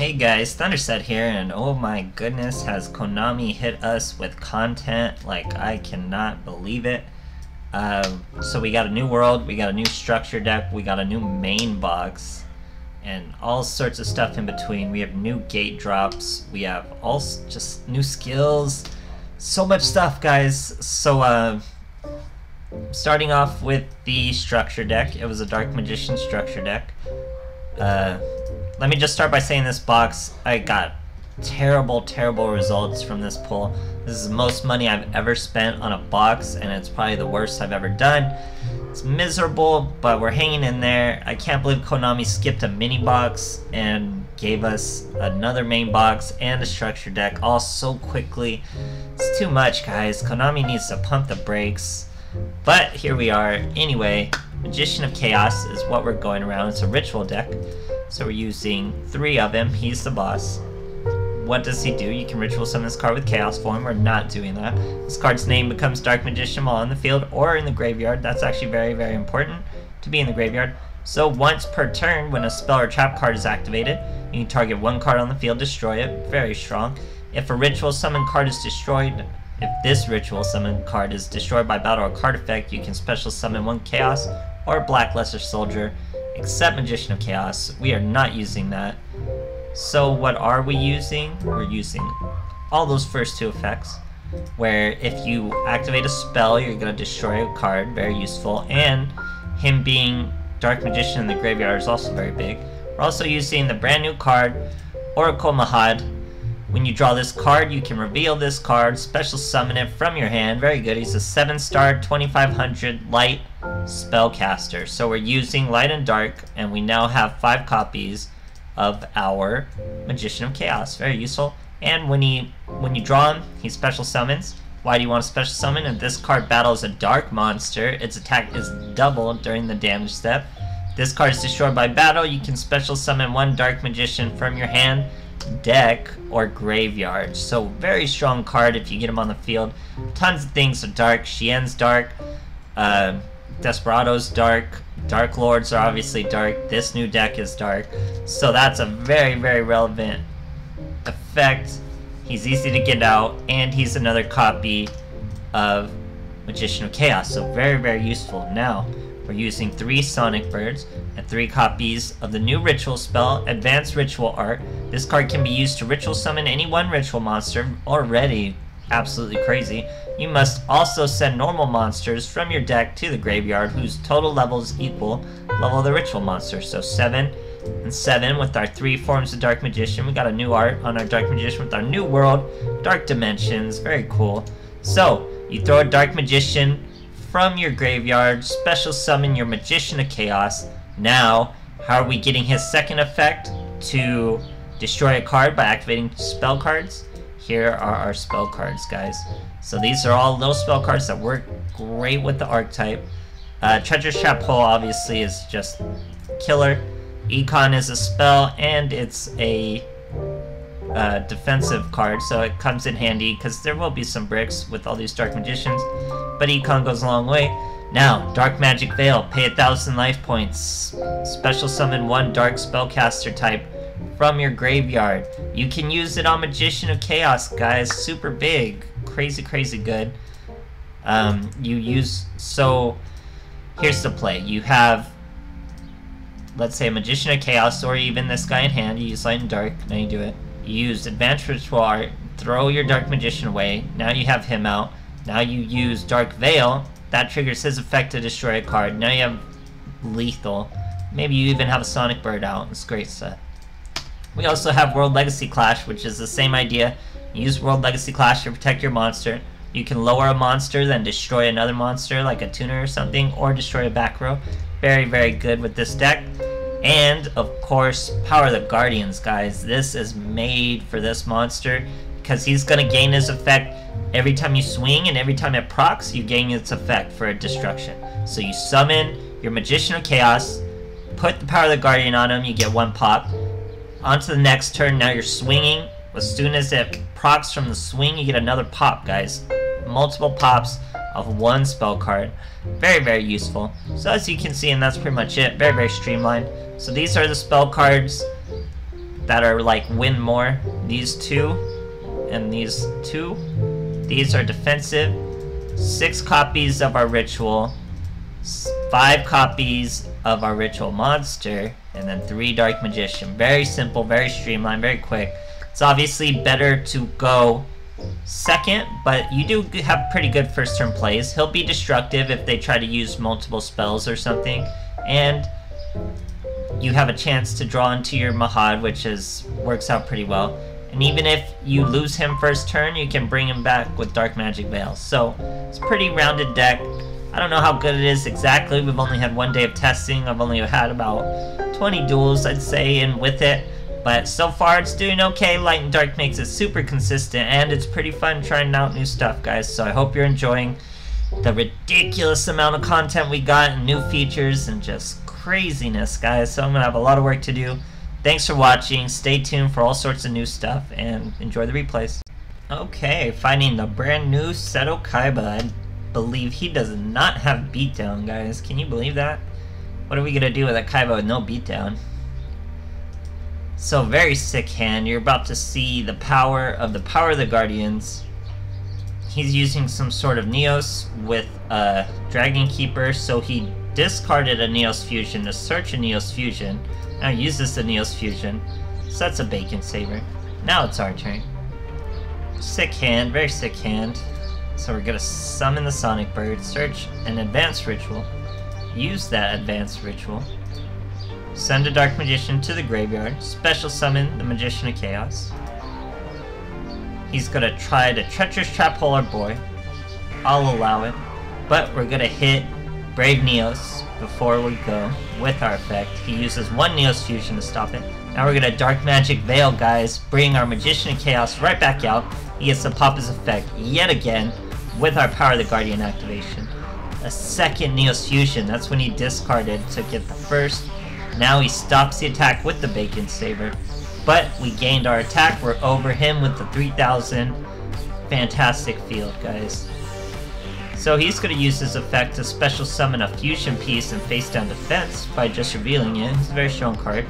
Hey guys, Thunderset here, and oh my goodness, has Konami hit us with content like I cannot believe it. So we got a new world, we got a new structure deck, we got a new main box, and all sorts of stuff in between. We have new gate drops, we have all just new skills, so much stuff, guys. So starting off with the structure deck, it was a Dark Magician structure deck. Let me just start by saying this box, I got terrible results from this pull. This is the most money I've ever spent on a box, and it's probably the worst I've ever done. It's miserable, but we're hanging in there. I can't believe Konami skipped a mini box and gave us another main box and a structure deck all so quickly. It's too much, guys. Konami needs to pump the brakes. But here we are. Anyway, Magician of Chaos is what we're going around. It's a ritual deck. So we're using 3 of him. He's the boss. What does he do? You can ritual summon this card with Chaos Form. We're not doing that. This card's name becomes Dark Magician while on the field or in the graveyard. That's actually very important to be in the graveyard. So once per turn, when a spell or trap card is activated, you can target 1 card on the field, destroy it. Very strong. If a ritual summon card is destroyed, if this ritual summon card is destroyed by battle or card effect, you can special summon 1 Chaos or Black Lesser Soldier. Except Magician of Chaos. We are not using that. So what are we using? We're using all those first 2 effects, where if you activate a spell, you're going to destroy a card. Very useful. And him being Dark Magician in the graveyard is also very big. We're also using the brand new card, Oracle Mahad. When you draw this card, you can reveal this card, special summon it from your hand. Very good. He's a 7-star, 2500 light spellcaster. So we're using light and dark, and we now have 5 copies of our Magician of Chaos. Very useful. And when you draw him, he special summons. Why do you want to special summon? If this card battles a dark monster, its attack is doubled during the damage step. If this card is destroyed by battle, you can special summon 1 Dark Magician from your hand, deck, or graveyard. So very strong card if you get him on the field. Tons of things are dark. Xian's dark, Desperado's dark, Dark Lords are obviously dark. This new deck is dark. So that's a very relevant effect. He's easy to get out, and he's another copy of Magician of Chaos. So very useful. Now we're using 3 Sonic Birds and 3 copies of the new ritual spell, Advanced Ritual Art. This card can be used to ritual summon any 1 ritual monster. Already absolutely crazy. You must also send normal monsters from your deck to the graveyard whose total levels equal level of the ritual monster. So 7 and 7 with our 3 forms of Dark Magician. We got a new art on our Dark Magician with our new world, Dark Dimensions. Very cool. So you throw a Dark Magician from your graveyard, special summon your Magician of Chaos. Now, how are we getting his second effect? To destroy a card by activating spell cards. Here are our spell cards, guys. So these are all little spell cards that work great with the archetype. Treacherous Trap Hole obviously is just killer. Econ is a spell, and it's a defensive card, so it comes in handy because there will be some bricks with all these Dark Magicians, but Econ goes a long way. Now, Dark Magic Veil, pay 1,000 life points, special summon 1 Dark Spellcaster type from your graveyard. You can use it on Magician of Chaos, guys. Super big, crazy good. So here's the play. You have, let's say, a Magician of Chaos, or even this guy in hand. You use light and dark. Now you do it. You use Advanced Ritual Art, throw your Dark Magician away. Now you have him out. Now you use Dark Veil. That triggers his effect to destroy a card. Now you have lethal. Maybe you even have a Sonic Bird out. It's a great set. We also have World Legacy Clash, which is the same idea. You use World Legacy Clash to protect your monster. You can lower a monster, then destroy another monster, like a tuner or something, or destroy a back row. Very good with this deck. And, of course, Power of the Guardians, guys. This is made for this monster, because he's going to gain his effect every time you swing, and every time it procs, you gain its effect for a destruction. So you summon your Magician of Chaos, put the Power of the Guardian on him, you get 1 pop. On to the next turn, now you're swinging. As soon as it procs from the swing, you get another pop, guys. Multiple pops of 1 spell card. Very useful. So as you can see, and that's pretty much it. Very streamlined. So these are the spell cards. that are like win more. These two and these two. These are defensive. 6 copies of our ritual, 5 copies of our ritual monster, and then 3 dark magician. Very simple, very streamlined, very quick. It's obviously better to go second, but you do have pretty good first turn plays. He'll be destructive if they try to use multiple spells or something, and you have a chance to draw into your Mahad, which works out pretty well. And even if you lose him first turn, you can bring him back with Dark Magic Veil. So it's a pretty rounded deck. I don't know how good it is exactly. We've only had 1 day of testing. I've only had about 20 duels, I'd say, and with it. But so far it's doing okay. Light and Dark makes it super consistent, and it's pretty fun trying out new stuff, guys. So I hope you're enjoying the ridiculous amount of content we got and new features and just craziness, guys. So I'm gonna have a lot of work to do. Thanks for watching. Stay tuned for all sorts of new stuff and enjoy the replays. Okay, finding the brand new Seto Kaiba. I believe he does not have beatdown, guys. Can you believe that? What are we gonna do with a Kaiba with no beatdown? So very sick hand. You're about to see the power of the Guardians. He's using some sort of Neos with a Dragon Keeper, so he discarded a Neos Fusion to search a Neos Fusion. Now uses the Neos Fusion. So that's a Bacon Saber. Now it's our turn. Sick hand, very sick hand. So we're gonna summon the Sonic Bird, search an Advanced Ritual, use that Advanced Ritual, send a Dark Magician to the graveyard, special summon the Magician of Chaos. He's gonna try to Treacherous Trap Hole our boy. I'll allow it, but we're gonna hit Brave Neos before we go with our effect. He uses 1 Neos Fusion to stop it. Now we're gonna Dark Magic Veil, guys, bring our Magician of Chaos right back out. He gets to pop his effect yet again with our Power of the Guardian activation. A second Neos Fusion, that's when he discarded to get the first. Now he stops the attack with the Bacon Saber, but we gained our attack. We're over him with the 3000. Fantastic field, guys. So he's going to use his effect to special summon a fusion piece and face down defense by just revealing it. It's a very strong card.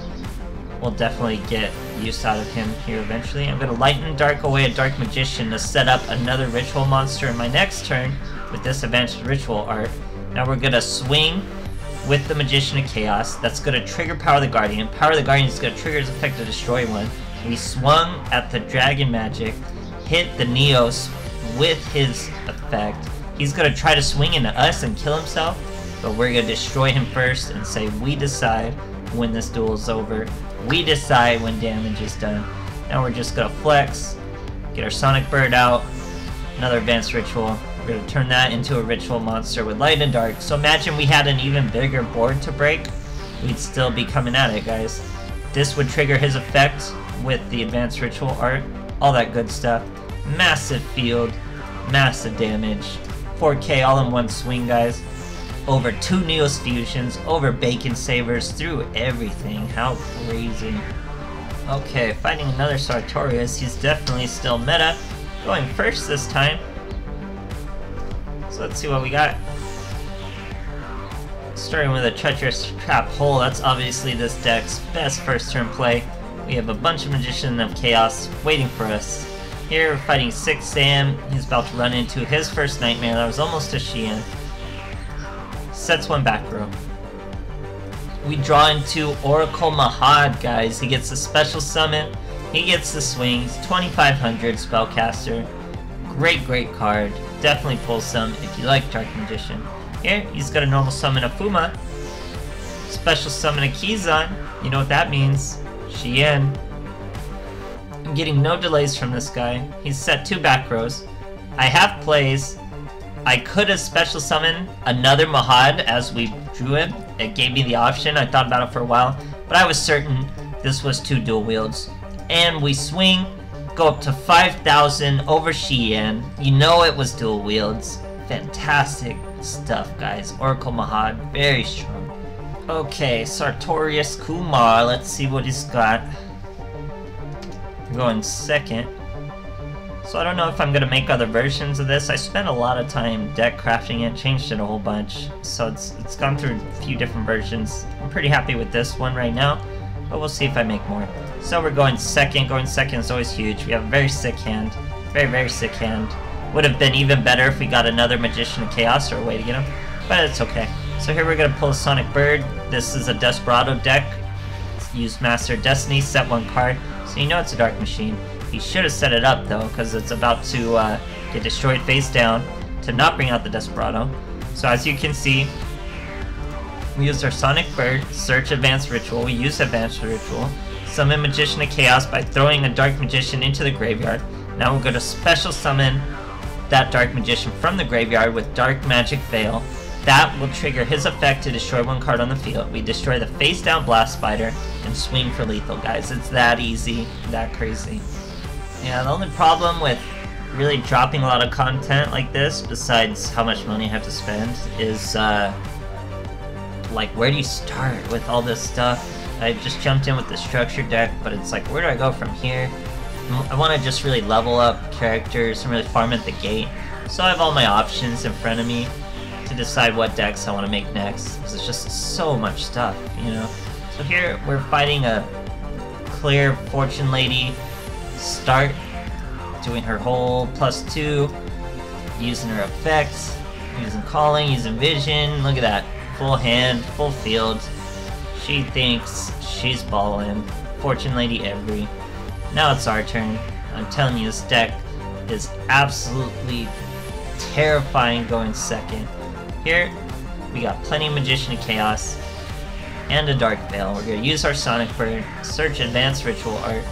We'll definitely get use out of him here eventually. I'm going to Light and Dark away a Dark Magician to set up another ritual monster in my next turn with this advanced ritual art. Now we're going to swing with the Magician of Chaos. That's going to trigger Power of the Guardian. Power of the Guardian is going to trigger his effect to destroy one. We swung at the Dragon Magic, hit the Neos with his effect. He's going to try to swing into us and kill himself, but we're going to destroy him first and say, we decide when this duel is over. We decide when damage is done. Now we're just going to flex, get our Sonic Bird out, another Advanced Ritual. We're going to turn that into a ritual monster with Light and Dark. So imagine we had an even bigger board to break. We'd still be coming at it, guys. This would trigger his effect with the advanced ritual art. All that good stuff. Massive field. Massive damage. 4K all in one swing, guys. Over 2 Neos Fusions. Over Bacon Sabers. Through everything. How crazy. Okay, fighting another Sartorius. He's definitely still meta. Going first this time. So let's see what we got. Starting with a Treacherous Trap Hole, that's obviously this deck's best first turn play. We have a bunch of Magician of Chaos waiting for us. Here we're fighting 6 Sam. He's about to run into his first Nightmare. That was almost a Xian. Sets one back row. We draw into Oracle Mahad, guys. He gets a special summon. He gets the swings. 2500 Spellcaster. Great card. Definitely pull some if you like Dark Magician. Here, he's got a normal summon of Fuma. Special summon a Kizan. You know what that means. Xian. I'm getting no delays from this guy. He's set 2 back rows. I have plays. I could have special summoned another Mahad as we drew him. It gave me the option. I thought about it for a while. But I was certain this was 2 dual wields. And we swing. Go up to 5,000 over Xian. You know it was dual wields. Fantastic stuff, guys. Oracle Mahad, very strong. Okay, Sartorius Kumar. Let's see what he's got. I'm going second. So I don't know if I'm going to make other versions of this. I spent a lot of time deck crafting it, changed it a whole bunch. So it's gone through a few different versions. I'm pretty happy with this one right now. but we'll see if I make more. So we're going second. Going second is always huge. We have a very sick hand. Very sick hand. Would have been even better if we got another Magician of Chaos or a way to get him, but it's okay. So here we're going to pull a Sonic Bird. This is a Desperado deck. Use Master of Destiny, set 1 card, so you know it's a Dark Machine. He should have set it up though, because it's about to get destroyed face down to not bring out the Desperado. So as you can see, we use our Sonic Bird, search Advanced Ritual, we use Advanced Ritual, summon Magician of Chaos by throwing a Dark Magician into the graveyard. Now we're going to special summon that Dark Magician from the graveyard with Dark Magic Veil. That will trigger his effect to destroy 1 card on the field. We destroy the face down Blast Spider and swing for lethal, guys. It's that easy, that crazy. Yeah, the only problem with really dropping a lot of content like this, besides how much money I have to spend, is like, where do you start with all this stuff? I just jumped in with the structure deck, but it's like, where do I go from here? I want to just really level up characters and really farm at the gate. So I have all my options in front of me to decide what decks I want to make next, because it's just so much stuff, you know? So here we're fighting a clear Fortune Lady start, doing her whole +2, using her effects, using Calling, using Vision. Look at that, full hand, full field. She thinks she's ballin'. Fortune Lady every. Now it's our turn. I'm telling you, this deck is absolutely terrifying going second. Here, we got plenty of Magician of Chaos and a Dark Veil. We're going to use our Sonic Bird, search Advanced Ritual Art,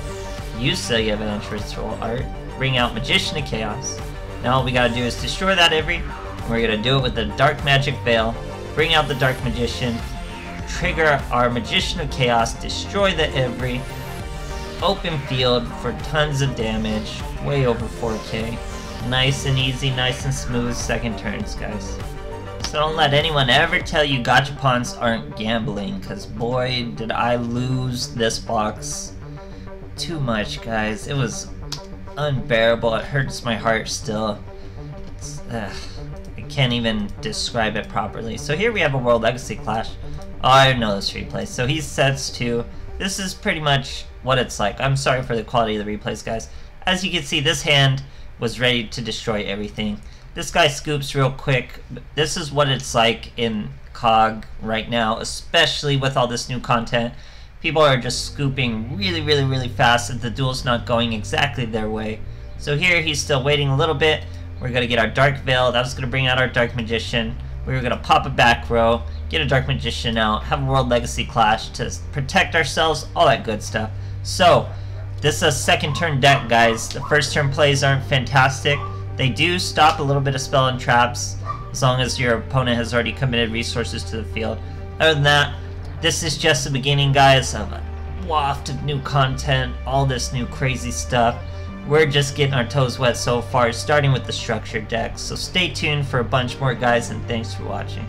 use the Advanced Ritual Art, bring out Magician of Chaos. Now all we got to do is destroy that every, and we're going to do it with the Dark Magic Veil, bring out the Dark Magician, trigger our Magician of Chaos, destroy the every, open field for tons of damage, way over 4k. Nice and easy, nice and smooth second turns, guys. So don't let anyone ever tell you Gachapons aren't gambling, because boy did I lose this box too much, guys. It was unbearable. It hurts my heart still. I can't even describe it properly. So here we have a World Legacy Clash. Oh, I know this replay. So he sets 2. This is pretty much what it's like. I'm sorry for the quality of the replays, guys. As you can see, this hand was ready to destroy everything. This guy scoops real quick. This is what it's like in COG right now, especially with all this new content. People are just scooping really fast if the duel's not going exactly their way. So here he's still waiting a little bit. We're going to get our Dark Veil. That was going to bring out our Dark Magician. We were going to pop a back row, get a Dark Magician out, have a World Legacy Clash to protect ourselves, all that good stuff. So, this is a second turn deck, guys. The first turn plays aren't fantastic. They do stop a little bit of spell and traps, as long as your opponent has already committed resources to the field. Other than that, this is just the beginning, guys, of a waft of new content, all this new crazy stuff. We're just getting our toes wet so far, starting with the structured deck. So stay tuned for a bunch more, guys, and thanks for watching.